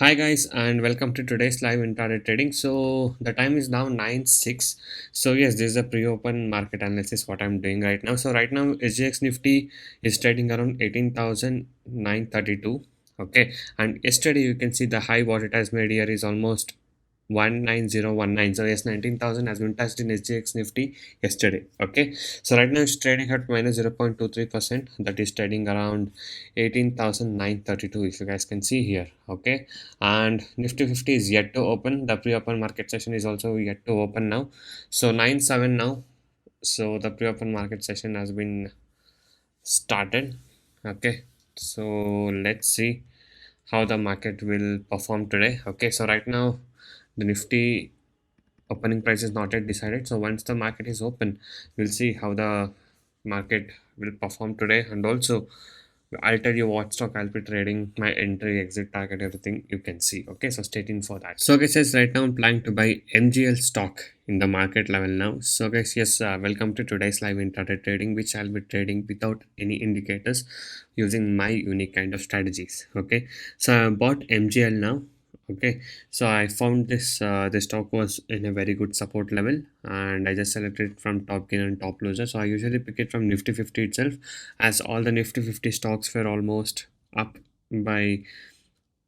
Hi guys and welcome to today's live intraday trading. So the time is now 9:06. So yes, this is a pre-open market analysis what I'm doing right now. So right now SGX Nifty is trading around 18,932. Okay, and yesterday you can see the high what it has made here is almost 19019. So yes, 19,000 has been touched in SGX Nifty yesterday. Okay, so right now it's trading at minus 0.23%. That is trading around 18,932 if you guys can see here. Okay, and Nifty 50 is yet to open. The pre-open market session is also yet to open now. So 9/7 now. So the pre-open market session has been started. Okay, so let's see how the market will perform today. Okay, so right now the Nifty opening price is not yet decided. So once the market is open, we'll see how the market will perform today. And also I'll tell you what stock I'll be trading, my entry, exit target, everything you can see. Okay, so stay tuned for that. So guys, yes, right now I'm planning to buy MGL stock in the market level now. So guys, yes, welcome to today's live intraday trading, which I'll be trading without any indicators using my unique kind of strategies. Okay, so I bought MGL now. Okay, so I found this stock was in a very good support level, and I just selected it from top gain and top loser. So I usually pick it from Nifty 50 itself, as all the Nifty 50 stocks were almost up by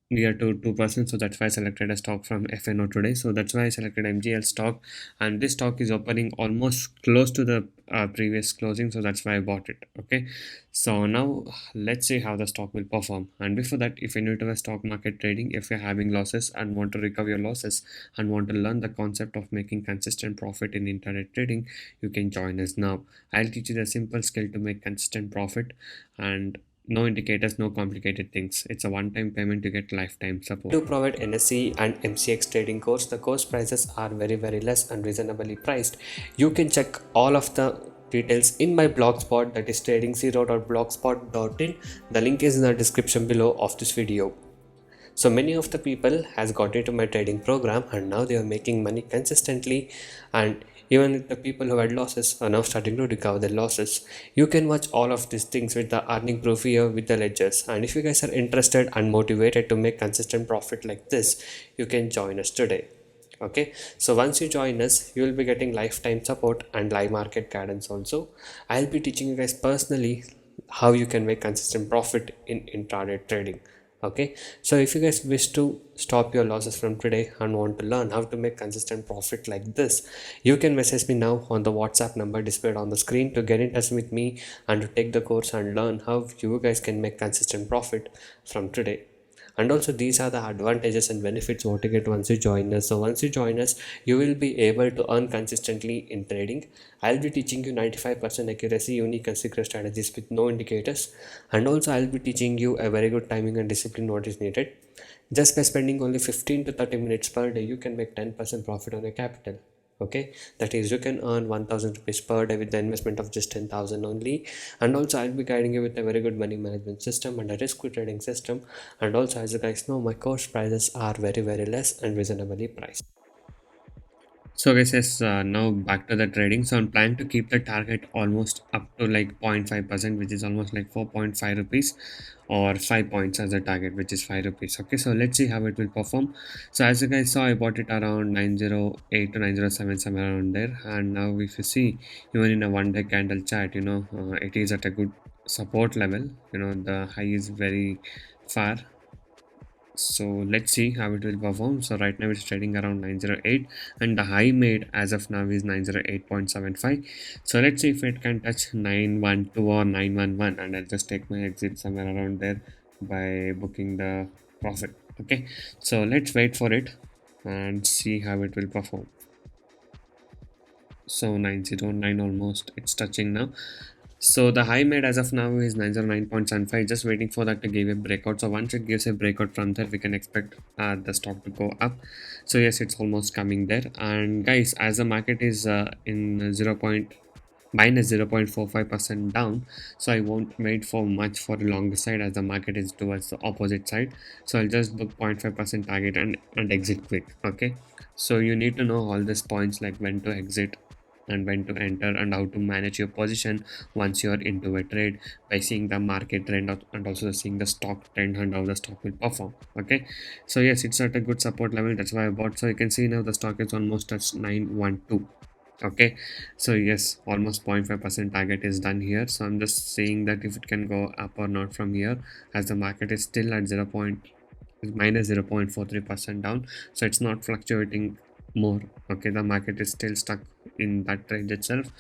near to 2%. So that's why I selected a stock from FNO today. So that's why I selected MGL stock, and this stock is opening almost close to the previous closing. So that's why I bought it. Okay, so now let's see how the stock will perform. And before that, if you're new to the stock market trading, if you're having losses and want to recover your losses and want to learn the concept of making consistent profit in internet trading, you can join us now. I'll teach you the simple skill to make consistent profit, and no indicators, no complicated things. It's a one-time payment to get lifetime support. To provide NSE and MCX trading course, the course prices are very less and reasonably priced. You can check all of the details in my blogspot, that is trading0.blogspot.in. The link is in the description below of this video. So many of the people has got into my trading program, and now they are making money consistently, and even the people who had losses are now starting to recover their losses. You can watch all of these things with the earning proof here with the ledgers, and if you guys are interested and motivated to make consistent profit like this, you can join us today. Okay, so once you join us, you will be getting lifetime support and live market guidance also. I'll be teaching you guys personally how you can make consistent profit in intraday trading. Okay, so if you guys wish to stop your losses from today and want to learn how to make consistent profit like this, you can message me now on the WhatsApp number displayed on the screen to get in touch with me and to take the course and learn how you guys can make consistent profit from today. And also these are the advantages and benefits what you get once you join us. So once you join us, you will be able to earn consistently in trading. I'll be teaching you 95% accuracy, unique and secret strategies with no indicators, and also I'll be teaching you a very good timing and discipline what is needed. Just by spending only 15 to 30 minutes per day, you can make 10% profit on your capital. Okay, that is, you can earn 1000 rupees per day with the investment of just 10,000 only. And also I'll be guiding you with a very good money management system and a risk trading system. And also, as you guys know, my course prices are very less and reasonably priced. So guys, yes, now back to the trading. So I'm planning to keep the target almost up to like 0.5%, which is almost like 4.5 rupees, or 5 points as a target, which is 5 rupees. Okay, so let's see how it will perform. So as you guys saw, I bought it around 908 to 907, somewhere around there. And now if you see, even in a one day candle chart, it is at a good support level. The high is very far. So let's see how it will perform. So right now it's trading around 908, and the high made as of now is 908.75. So let's see if it can touch 912 or 911, and I'll just take my exit somewhere around there by booking the profit. Okay, so let's wait for it and see how it will perform. So 909 almost, it's touching now. So the high made as of now is 909.75, just waiting for that to give a breakout. So once it gives a breakout from there, we can expect the stock to go up. So yes, it's almost coming there. And guys, as the market is in 0.45% down, so I won't wait for much for a longer side, as the market is towards the opposite side. So I'll just book 0.5% target and exit quick. Okay, so you need to know all these points, like when to exit and when to enter and how to manage your position once you are into a trade by seeing the market trend and also seeing the stock trend and how the stock will perform. Okay, so yes, it's at a good support level, that's why I bought. So you can see now the stock is almost touched 912. Okay, so yes, almost 0.5% target is done here. So I'm just seeing that if it can go up or not from here, as the market is still at 0.43% down, so it's not fluctuating more. Okay, the market is still stuck in that range itself.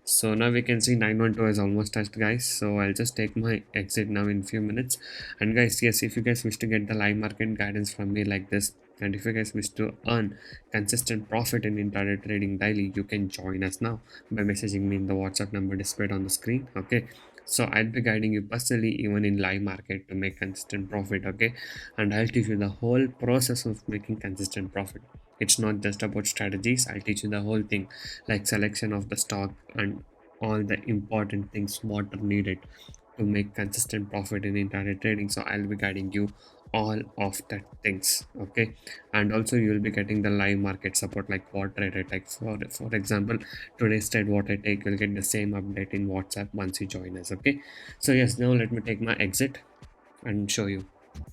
So now we can see 912 is almost touched, guys. So I'll just take my exit now in few minutes. And guys, yes, if you guys wish to get the live market guidance from me like this, and if you guys wish to earn consistent profit in intraday trading daily, you can join us now by messaging me in the WhatsApp number displayed on the screen. Okay, so I'll be guiding you personally even in live market to make consistent profit. Okay, and I'll teach you the whole process of making consistent profit. It's not just about strategies, I'll teach you the whole thing, like selection of the stock and all the important things what are needed to make consistent profit in intraday trading. So I'll be guiding you all of that things. Okay, and also you will be getting the live market support, like what trade I take. For example, today's trade what I take, you'll get the same update in WhatsApp once you join us. Okay, so yes, now let me take my exit and show you.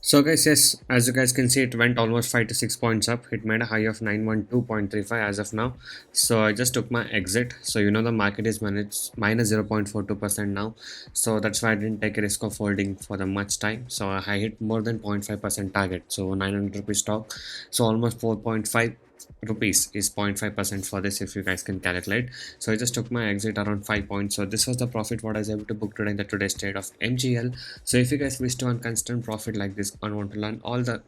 So guys, yes, as you guys can see, it went almost 5 to 6 points up. It made a high of 912.35 as of now. So I just took my exit. So you know the market is minus 0.42% now. So that's why I didn't take a risk of holding for the much time. So I hit more than 0.5% target. So 900 rupees stock. So almost 4.5 rupees is 0.5% for this, if you guys can calculate. So I just took my exit around 5 points. So this was the profit what I was able to book today in the today's trade of MGL. So if you guys wish to earn constant profit like this and want to learn all the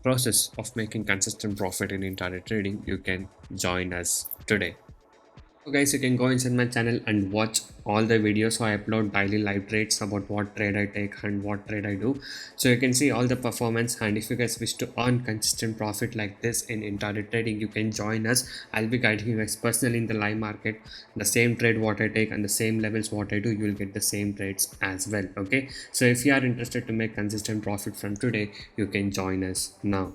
process of making consistent profit in intraday trading, you can join us today. So guys, you can go inside my channel and watch all the videos. So I upload daily live trades about what trade I take and what trade I do. So you can see all the performance, and if you guys wish to earn consistent profit like this in intraday trading, you can join us. I'll be guiding you guys personally in the live market. The same trade what I take and the same levels what I do, you will get the same trades as well. Okay, so if you are interested to make consistent profit from today, you can join us now.